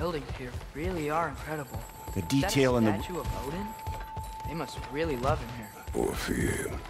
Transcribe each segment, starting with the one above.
buildings here really are incredible. The detail in the statue of Odin? They must really love him here. Or fear him.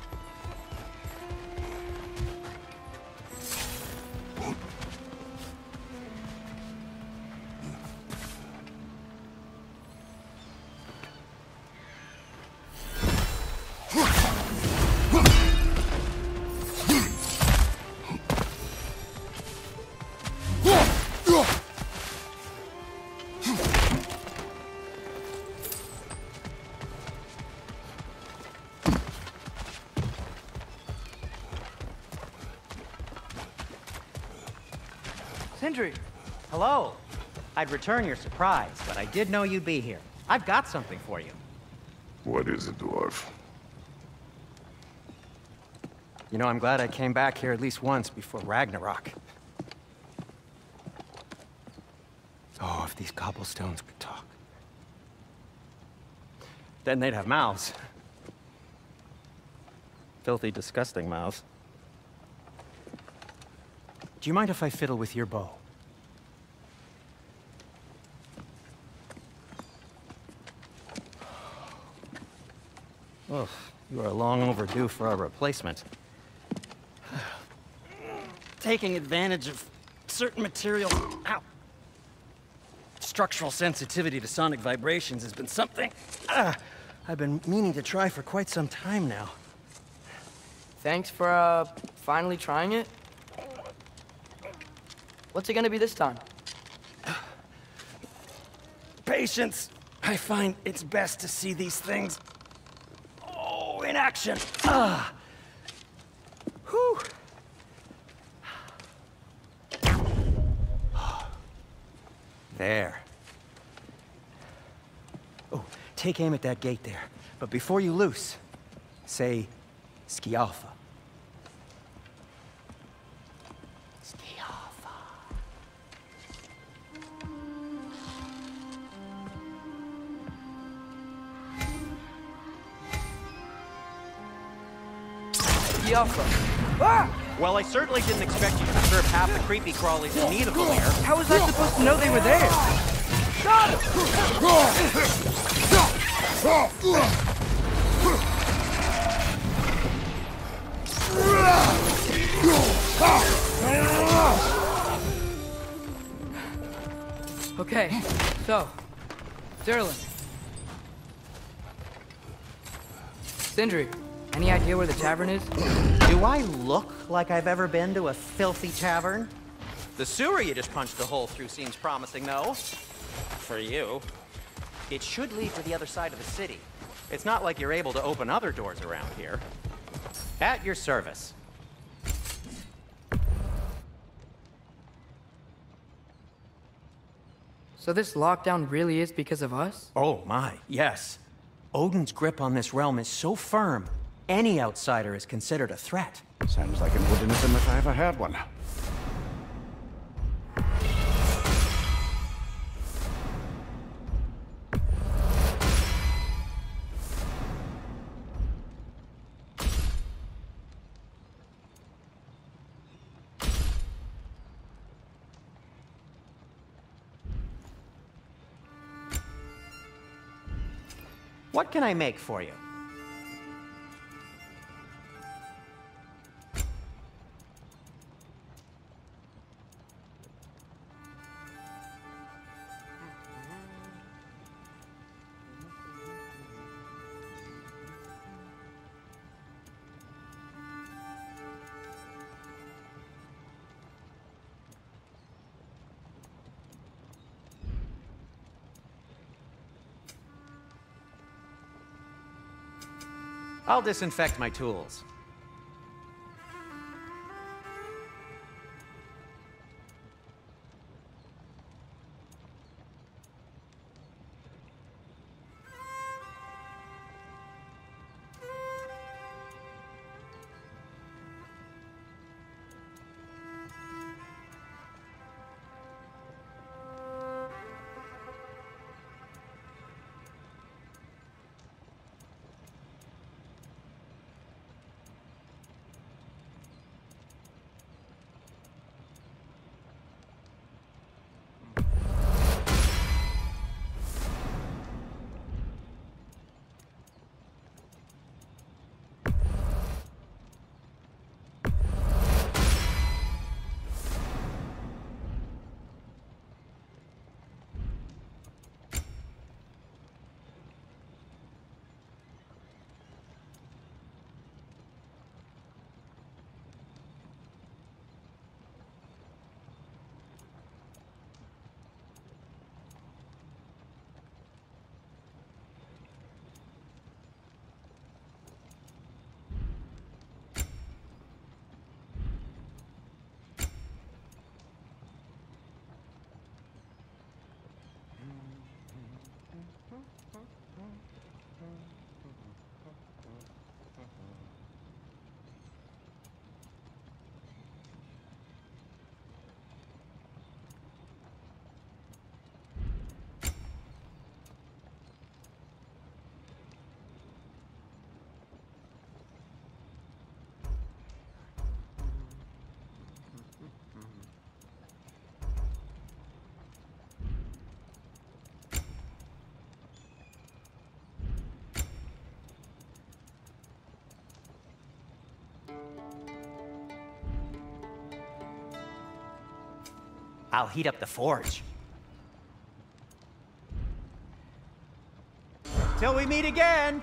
Sindri! Hello. I'd return your surprise, but I did know you'd be here. I've got something for you. What is it, dwarf? You know, I'm glad I came back here at least once before Ragnarok. Oh, if these cobblestones could talk. Then they'd have mouths. Filthy, disgusting mouths. Do you mind if I fiddle with your bow? Oh, you are long overdue for a replacement. Taking advantage of certain materials. Ow! Structural sensitivity to sonic vibrations has been something I've been meaning to try for quite some time now. Thanks for, finally trying it. What's it gonna be this time? Patience. I find it's best to see these things, in action. Whew. There. Oh, take aim at that gate there. But before you loose, say, Skialfa. Well, I certainly didn't expect you to disturb half the creepy crawlies in need of them here. How was I supposed to know they were there? Got him! Okay, so, Sterling. Sindri, any idea where the tavern is? Do I look like I've ever been to a filthy tavern? The sewer you just punched a hole through seems promising, though. For you. It should lead to the other side of the city. It's not like you're able to open other doors around here. At your service. So this lockdown really is because of us? Oh my, yes. Odin's grip on this realm is so firm, any outsider is considered a threat. Sounds like an Odinism if I ever had one. What can I make for you? I'll disinfect my tools. I'll heat up the forge. Till we meet again!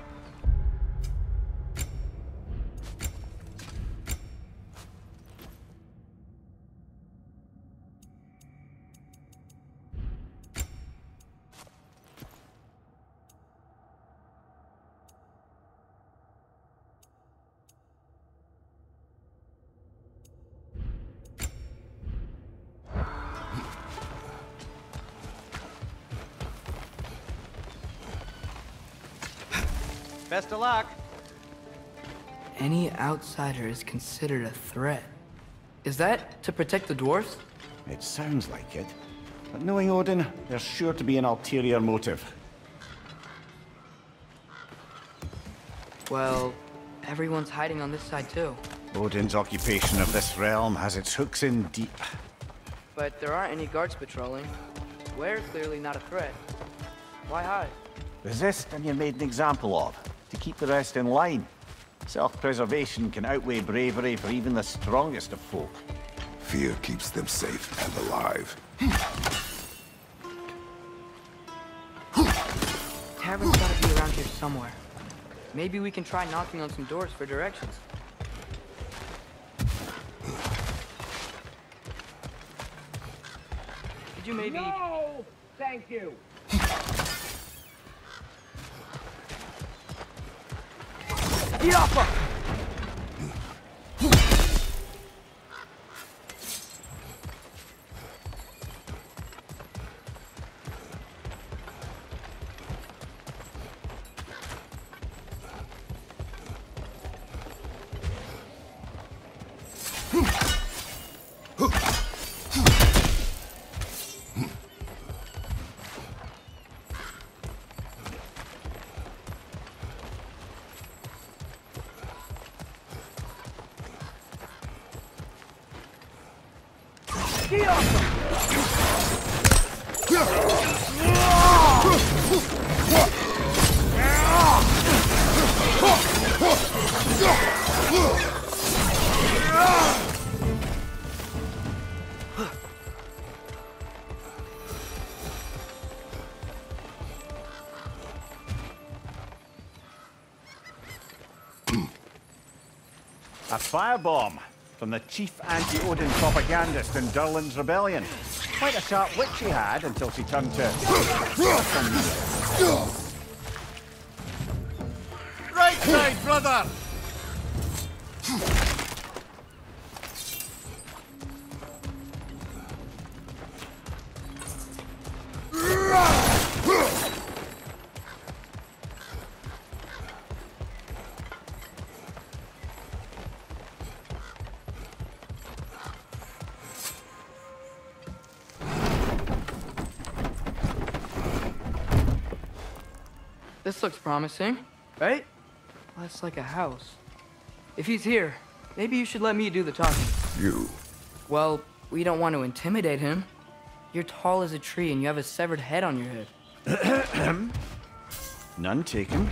Best of luck. Any outsider is considered a threat. Is that to protect the dwarves? It sounds like it. But knowing Odin, there's sure to be an ulterior motive. Well, everyone's hiding on this side too. Odin's occupation of this realm has its hooks in deep. But there aren't any guards patrolling. We're clearly not a threat. Why hide? Resist and you're made an example of, to keep the rest in line. Self-preservation can outweigh bravery for even the strongest of folk. Fear keeps them safe and alive. Tavern's gotta be around here somewhere. Maybe we can try knocking on some doors for directions. Could you maybe... No! Thank you! Get off her! A firebomb from the chief anti-Odin propagandist in Durlin's rebellion. Quite a sharp wit she had until she turned to... Right side, brother! This looks promising, right? Well, that's like a house. If he's here, maybe you should let me do the talking. You. Well, we don't want to intimidate him. You're tall as a tree and you have a severed head on your head. None taken.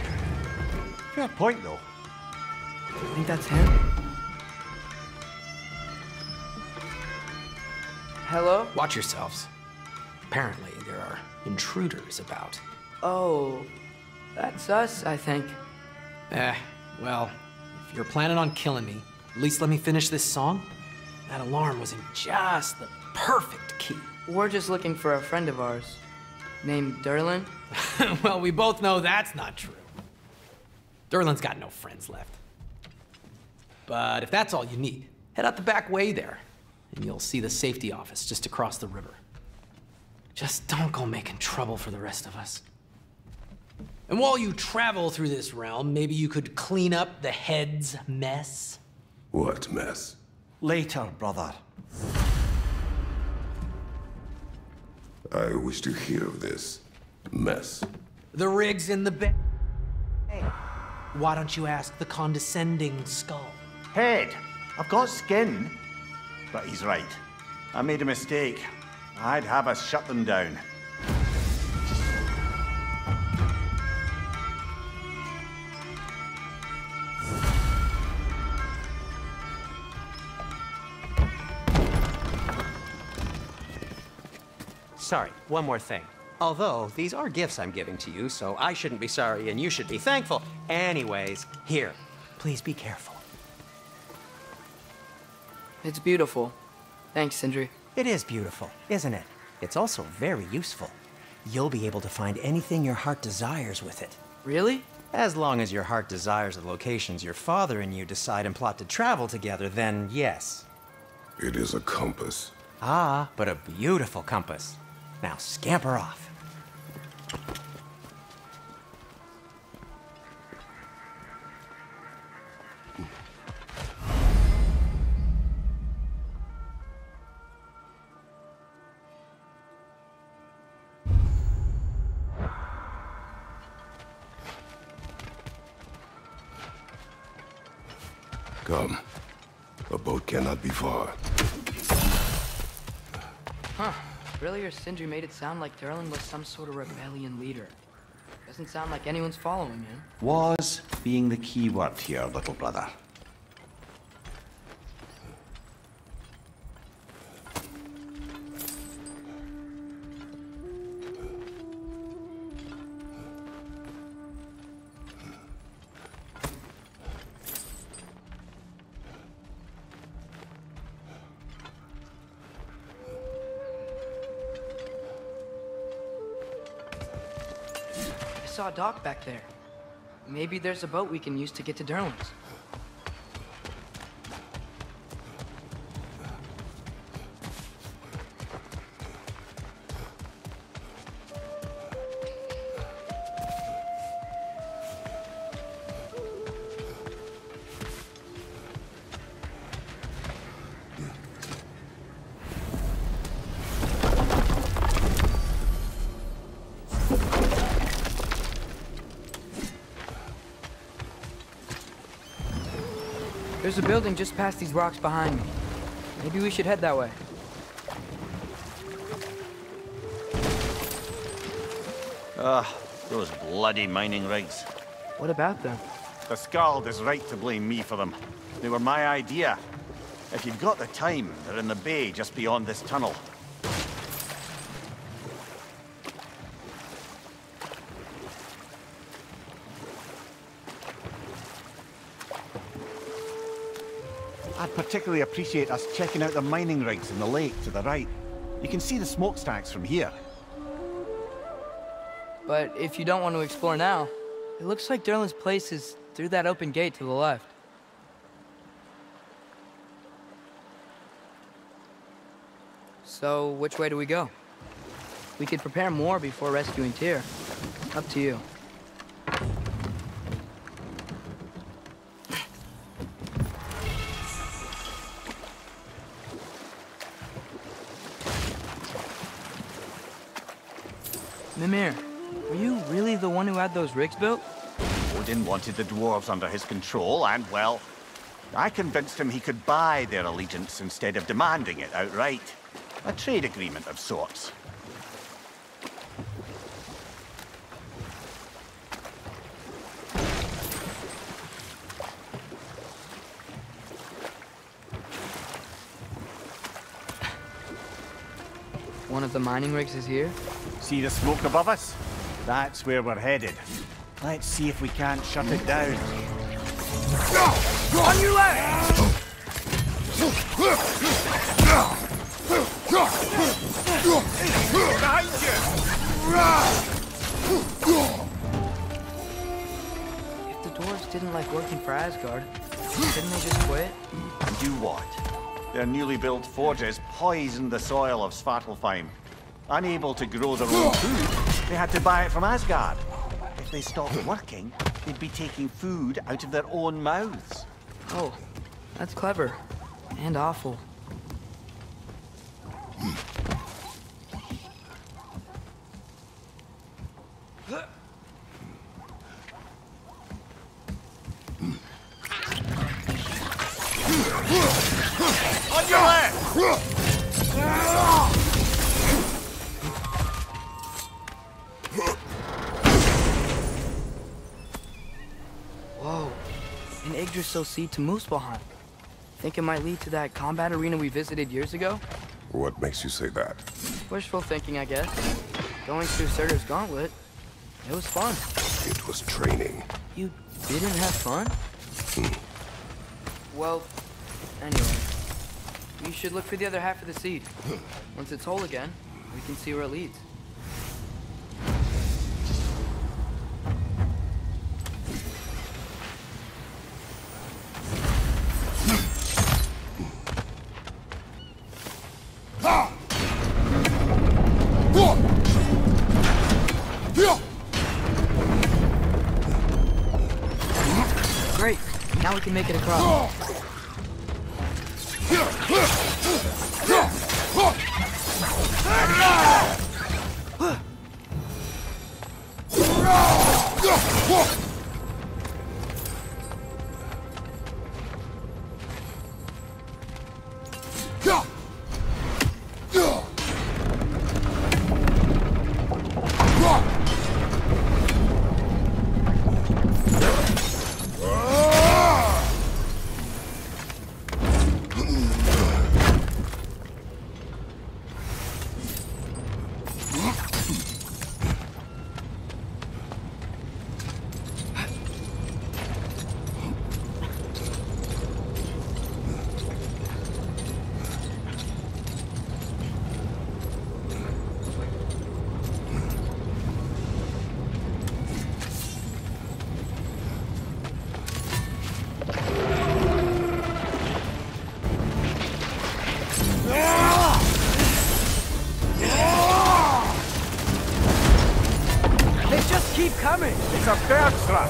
Fair point, though. I think that's him. Hello? Watch yourselves. Apparently, there are intruders about. Oh, that's us, I think. Well, if you're planning on killing me, at least let me finish this song. That alarm was in just the perfect key. We're just looking for a friend of ours, named Durlin. Well, we both know that's not true. Durlin's got no friends left. But if that's all you need, head out the back way there, and you'll see the safety office just across the river. Just don't go making trouble for the rest of us. And while you travel through this realm, maybe you could clean up the head's mess? What mess? Later, brother. I wish to hear of this mess. The rig's in the bed. Why don't you ask the condescending skull? Head. I've got skin. But he's right. I made a mistake. I'd have us shut them down. sorry, one more thing. Although, these are gifts I'm giving to you, so I shouldn't be sorry and you should be thankful. Anyways, here, please be careful. It's beautiful. Thanks, Sindri. It is beautiful, isn't it? It's also very useful. You'll be able to find anything your heart desires with it. Really? As long as your heart desires the locations your father and you decide and plot to travel together, then yes. It is a compass. Ah, but a beautiful compass. Now scamper off. Come. A boat cannot be far. Huh. Earlier, Sindri made it sound like Durlin was some sort of rebellion leader. Doesn't sound like anyone's following him. Was being the key word here, little brother. I saw a dock back there. Maybe there's a boat we can use to get to Durlin's. There's a building just past these rocks behind me. Maybe we should head that way. Those bloody mining rigs. What about them? The Skald is right to blame me for them. They were my idea. If you've got the time, they're in the bay just beyond this tunnel. I'd particularly appreciate us checking out the mining rigs in the lake to the right. You can see the smokestacks from here. But if you don't want to explore now, it looks like Durlin's place is through that open gate to the left. So, which way do we go? We could prepare more before rescuing Tyr. Up to you. Mimir, were you really the one who had those rigs built? Odin wanted the dwarves under his control, and, well, I convinced him he could buy their allegiance instead of demanding it outright. A trade agreement of sorts. One of the mining rigs is here? See the smoke above us? That's where we're headed. Let's see if we can't shut it down. On your left! Behind If the dwarves didn't like working for Asgard, didn't they just quit? Do what? Their newly built forges poisoned the soil of Svartálfheim. Unable to grow their own food, they had to buy it from Asgard. If they stopped working, they'd be taking food out of their own mouths. Oh, that's clever. And awful. On your left! Whoa, an Yggdrasil seed to Muspelheim. Think it might lead to that combat arena we visited years ago? What makes you say that? Wishful thinking, I guess. Going through Surtur's gauntlet, it was fun. It was training. You didn't have fun? Well, anyway. You should look for the other half of the seed. Once it's whole again, we can see where it leads. Great. Now we can make it across. It's a bird's trap.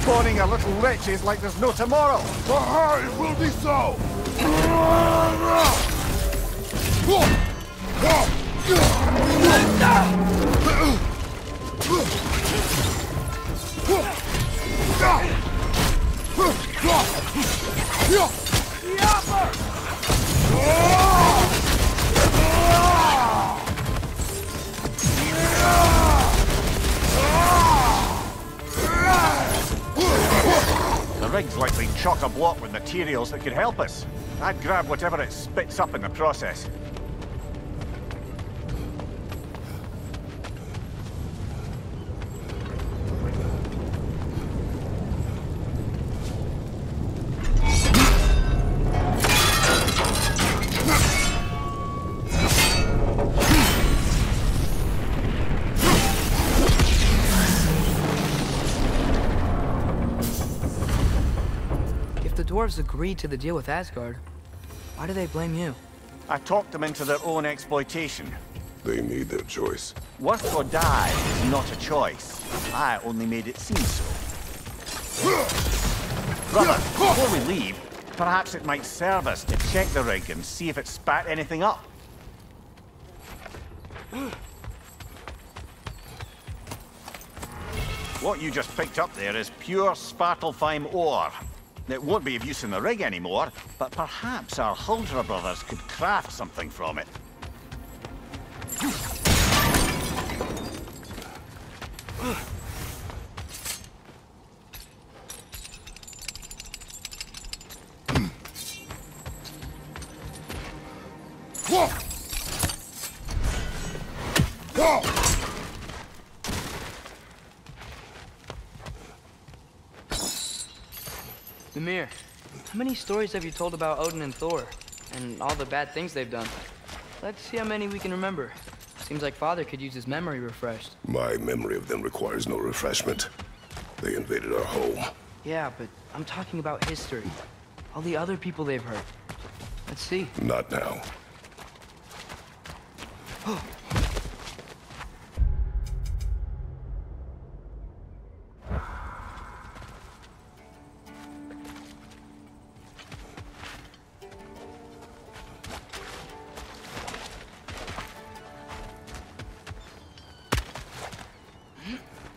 Spawning a little wretches like there's no tomorrow. For her, it will be so! The rig's likely chock-a-block with materials that could help us. I'd grab whatever it spits up in the process. Dwarves agreed to the deal with Asgard. Why do they blame you? I talked them into their own exploitation. They made their choice. Work or die is not a choice. I only made it seem so. Brother, before we leave, perhaps it might serve us to check the rig and see if it spat anything up. What you just picked up there is pure Svartálfheim ore. It won't be of use in the rig anymore, but perhaps our Huldra brothers could craft something from it. Mimir, how many stories have you told about Odin and Thor, and all the bad things they've done? Let's see how many we can remember. Seems like Father could use his memory refreshed. My memory of them requires no refreshment. They invaded our home. Yeah, but I'm talking about history. All the other people they've hurt. Let's see. Not now.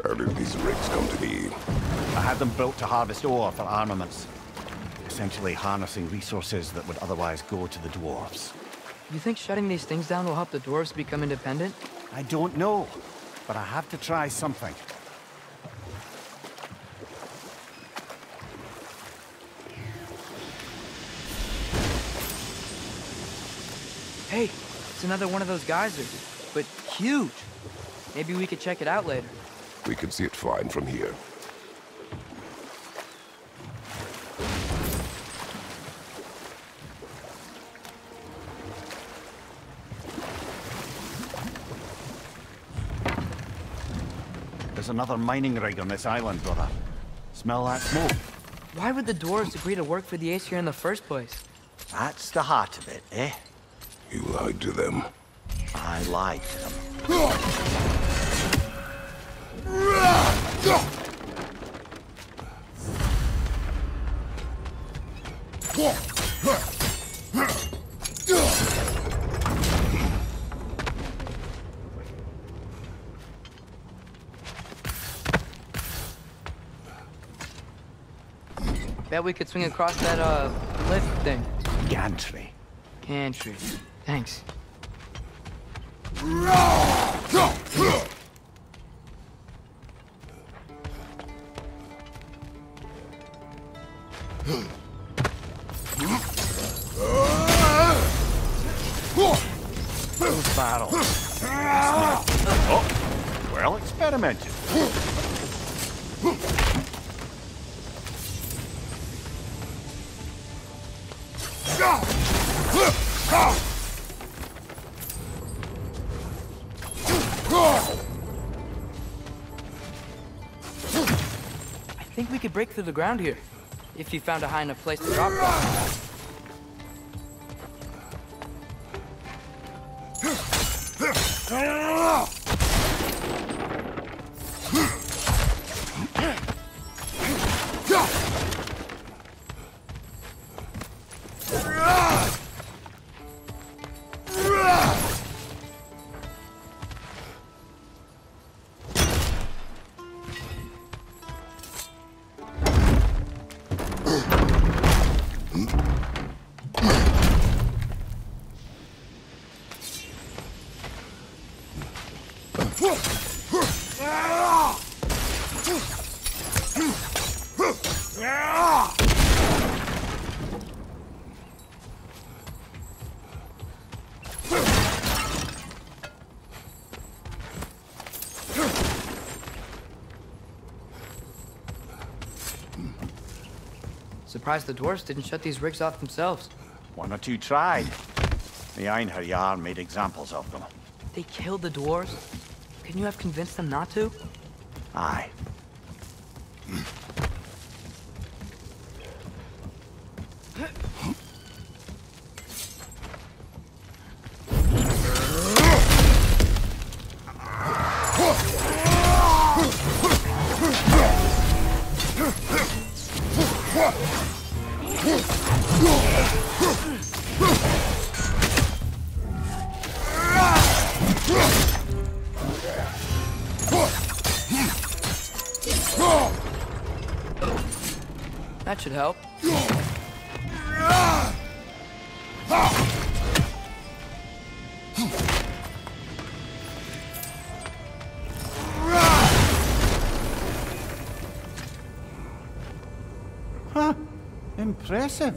How did these rigs come to be? I had them built to harvest ore for armaments. Essentially harnessing resources that would otherwise go to the dwarves. You think shutting these things down will help the dwarves become independent? I don't know, but I have to try something. Hey, another one of those geysers, but huge. Maybe we could check it out later. We can see it fine from here. There's another mining rig on this island, brother. Smell that smoke? Why would the dwarves agree to work for the Aesir in the first place? That's the heart of it, eh? You lied to them. I lied to them. Bet we could swing across that, lift thing. Gantry. Gantry. Thanks. Those barrels. Oh, well experimented. I think we could break through the ground here, if you found a high enough place to drop from. Surprised the dwarves didn't shut these rigs off themselves. One or two tried. The Einherjar made examples of them. They killed the dwarves? Couldn't you have convinced them not to? Aye. That should help. Huh. Impressive.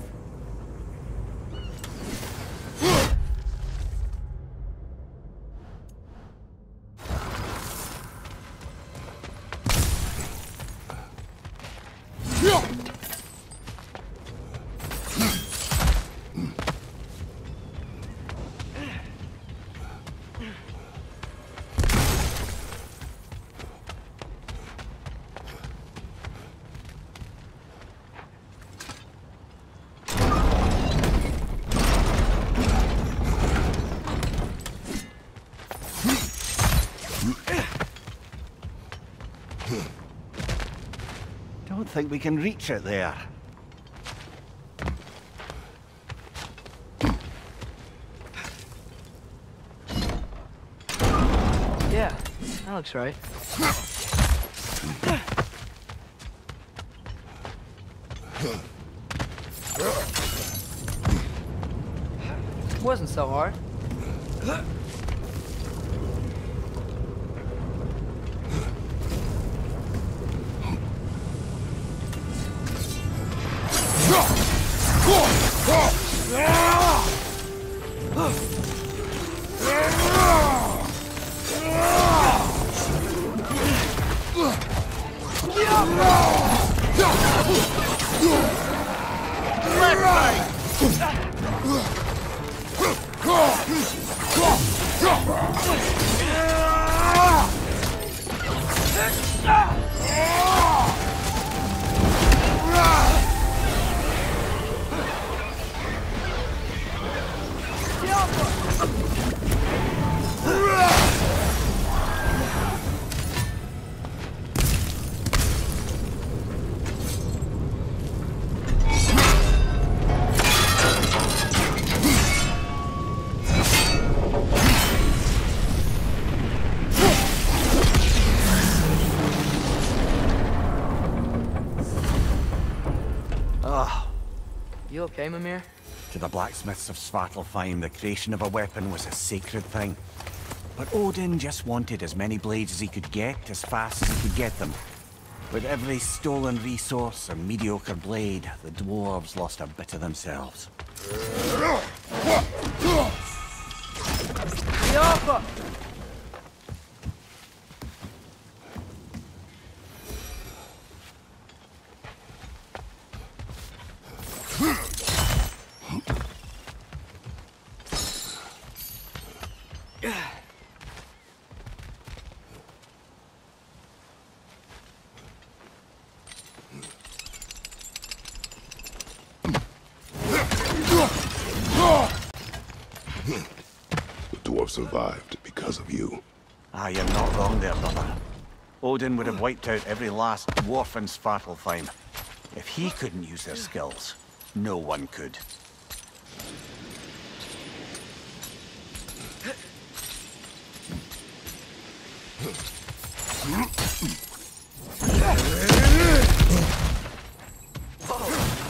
Don't think we can reach it there. Yeah, that looks right. Wasn't so hard. You okay, Mimir? To the blacksmiths of Svartálfheim, the creation of a weapon was a sacred thing. But Odin just wanted as many blades as he could get, as fast as he could get them. With every stolen resource and mediocre blade, the dwarves lost a bit of themselves. The dwarf survived because of you. Ah, you're not wrong there, brother. Odin would have wiped out every last dwarf in Svartálfheim. If he couldn't use their skills, no one could.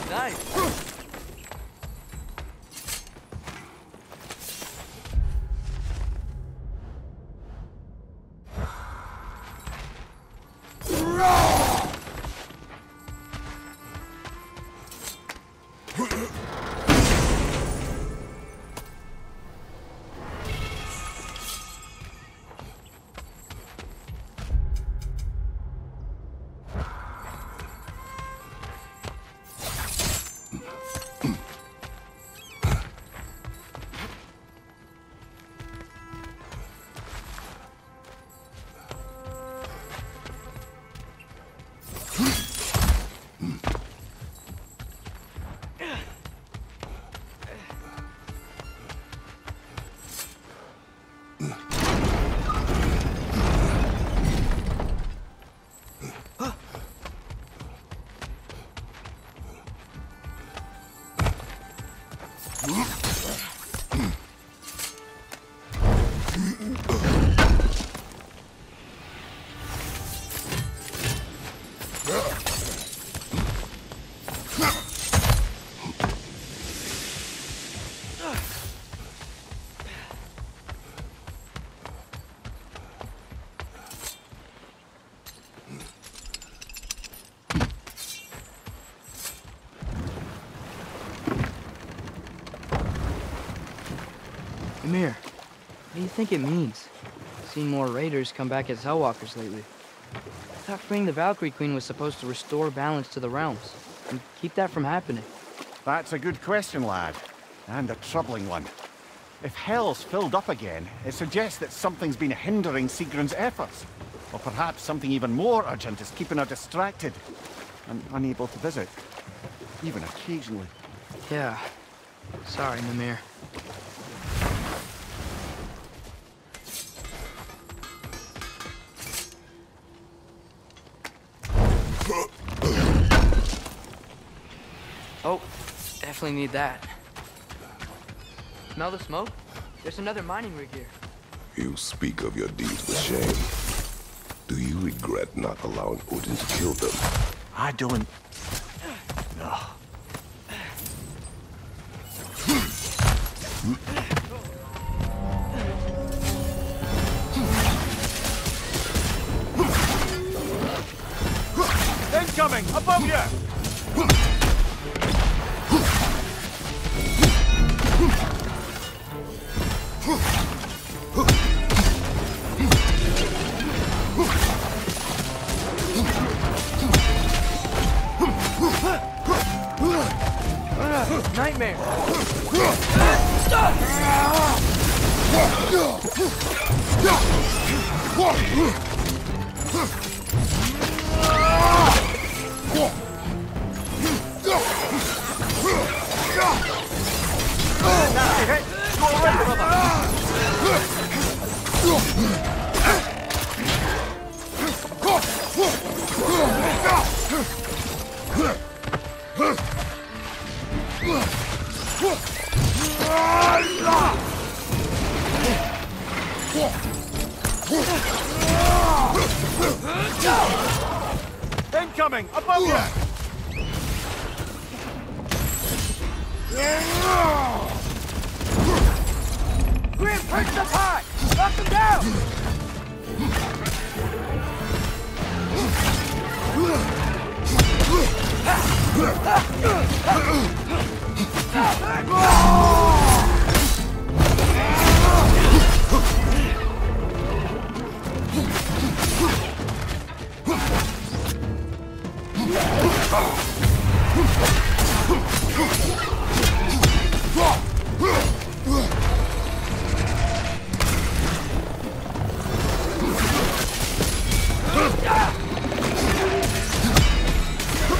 Nice. Mimir, what do you think it means? Seen more raiders come back as Hellwalkers lately. I thought freeing the Valkyrie Queen was supposed to restore balance to the realms and keep that from happening. That's a good question, lad. And a troubling one. If Hell's filled up again, it suggests that something's been hindering Sigrun's efforts. Or perhaps something even more urgent is keeping her distracted and unable to visit. Even occasionally. Yeah. Sorry, Mimir. Oh, definitely need that. Smell the smoke? There's another mining rig here. You speak of your deeds with shame. Do you regret not allowing Odin to kill them? I don't... No. Incoming! Above you! Nightmare! Incoming! Above you! Grim, perch up high! Knock them down!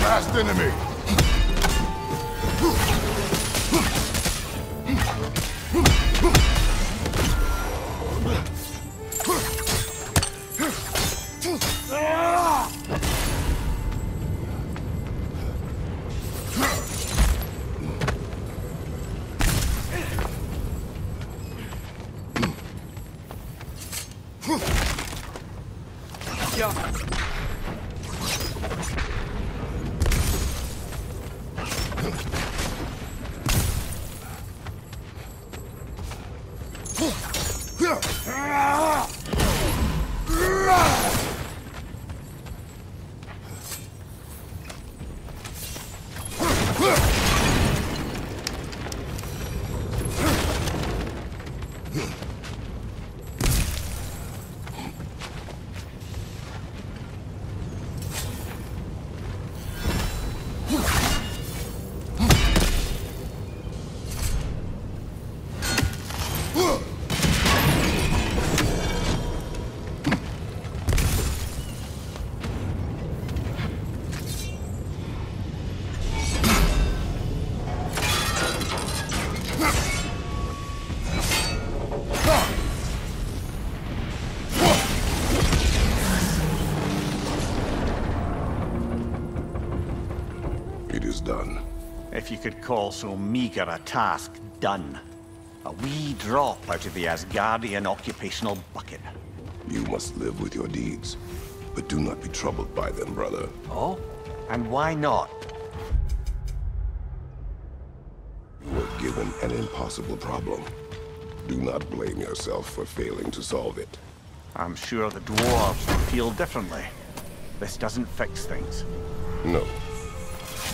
Last enemy. It is done. If you could call so meager a task done. A wee drop out of the Asgardian occupational bucket. You must live with your deeds, but do not be troubled by them, brother. Oh? And why not? You were given an impossible problem. Do not blame yourself for failing to solve it. I'm sure the dwarves will feel differently. This doesn't fix things. No,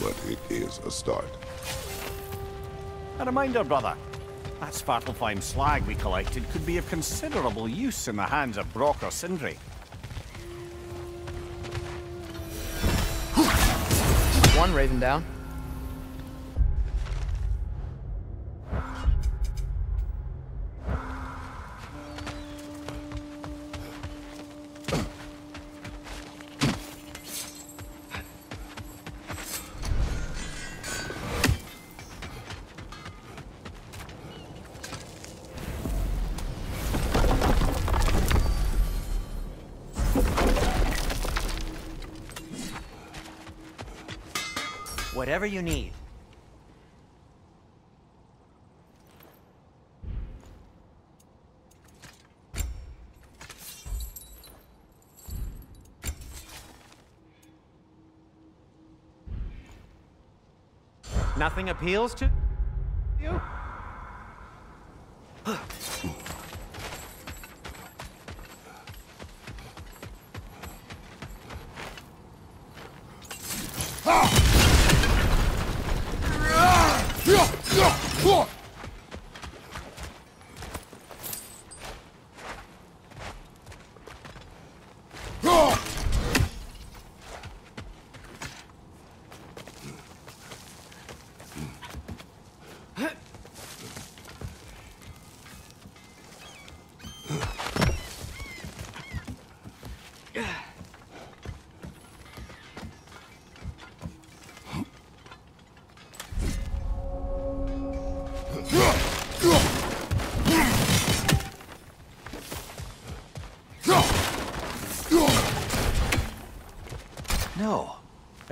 but it is a start. A reminder, brother. That Svartálfheim slag we collected could be of considerable use in the hands of Brock or Sindri. One raven down. Whatever you need. Nothing appeals to you?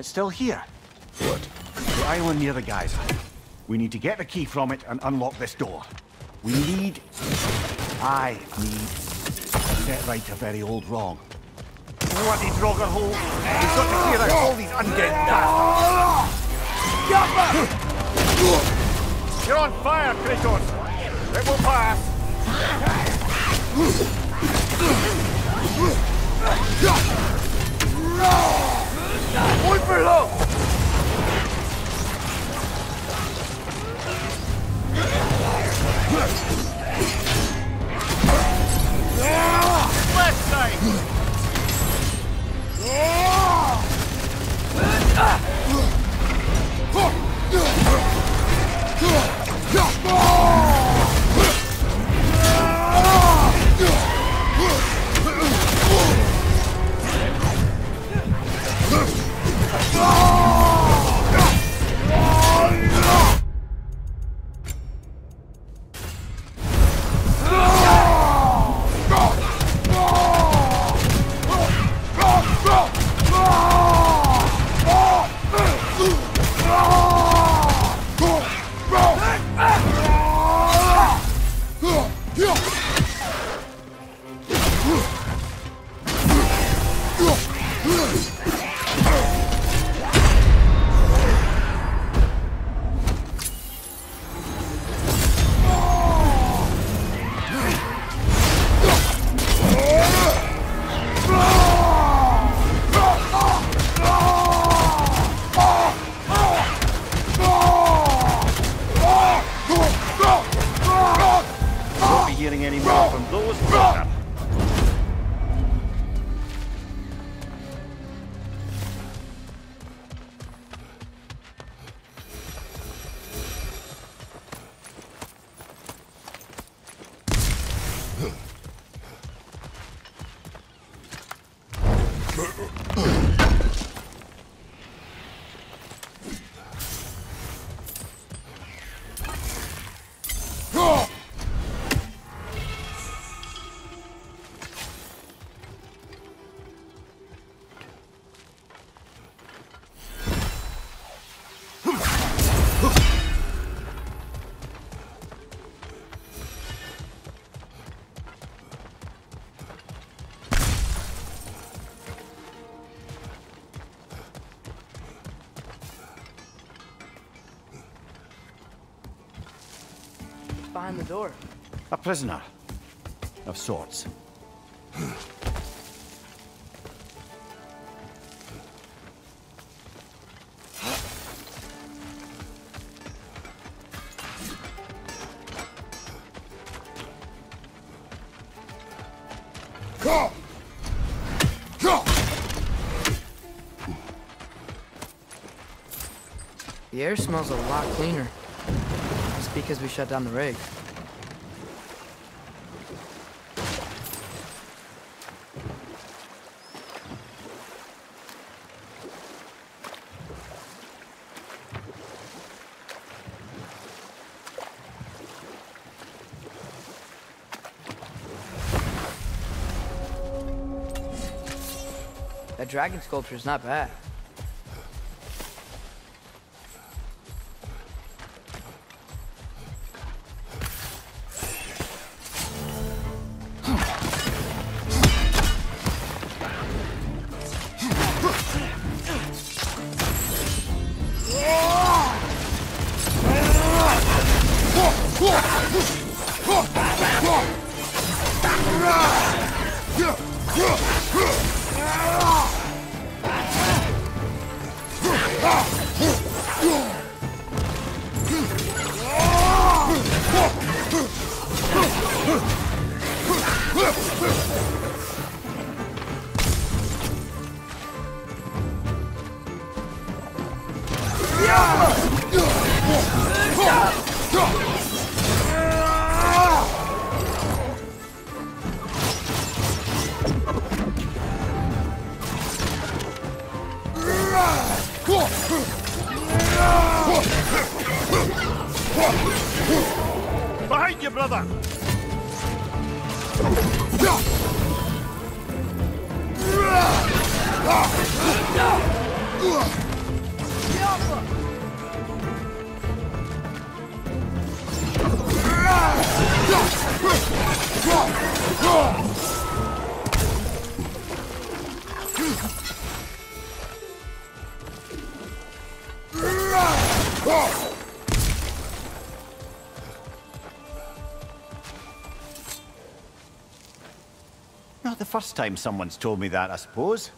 It's still here. What? The island near the geyser. We need to get the key from it and unlock this door. I need to set right a very old wrong. Bloody Draugr hole! We've got to clear out all these undead bastards! You're on fire, Kratos! It will pass! One for low! Left side! Behind the door. A prisoner. Of sorts. The air smells a lot cleaner. It's because we shut down the rig. That dragon sculpture is not bad. Behind you, brother! Not the first time someone's told me that, I suppose.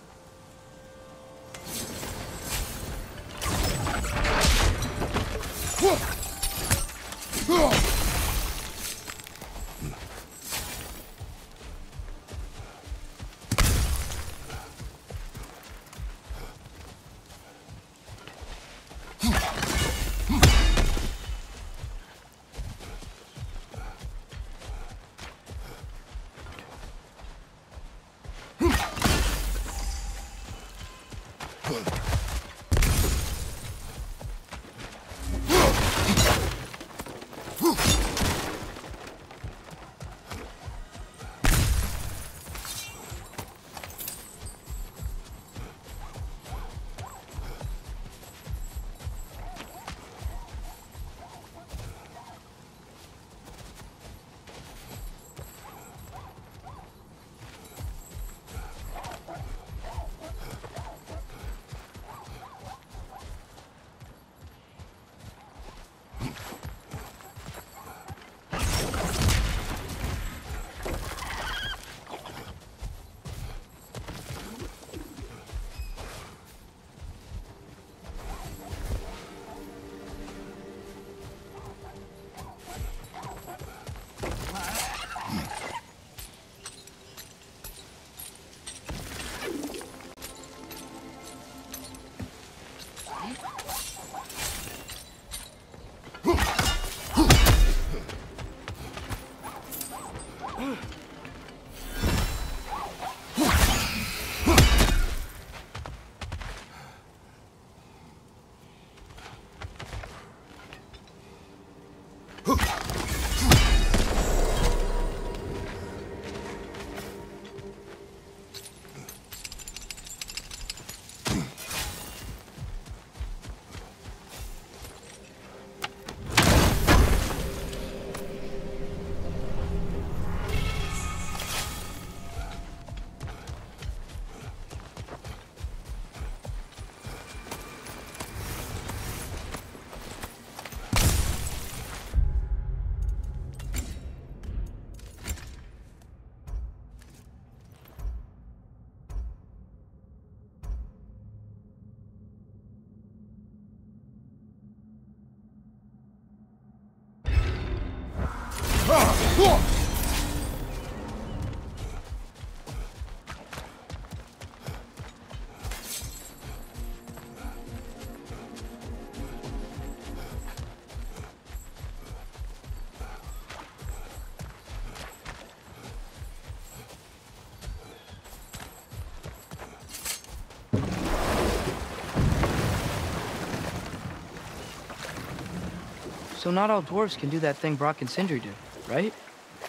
So not all dwarves can do that thing Brock and Sindri do, right?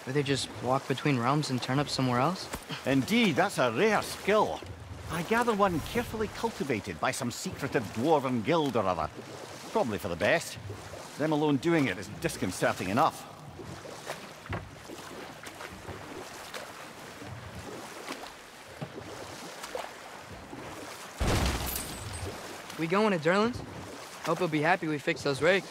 Where they just walk between realms and turn up somewhere else? Indeed, that's a rare skill. I gather one carefully cultivated by some secretive dwarven guild or other. Probably for the best. Them alone doing it is disconcerting enough. We going to Durlin's? Hope he'll be happy we fixed those rigs.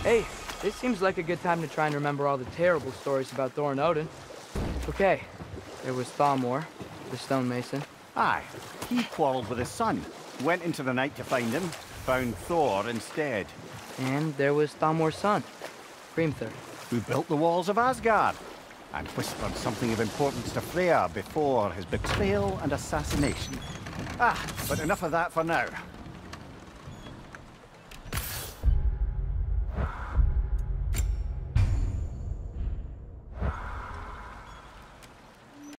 Hey, this seems like a good time to try and remember all the terrible stories about Thor and Odin. Okay, there was Thalmor, the stonemason. Aye, he quarreled with his son, went into the night to find him, found Thor instead. And there was Thalmor's son, Grimthur. Who built the walls of Asgard, and whispered something of importance to Freya before his betrayal and assassination. Ah, but enough of that for now.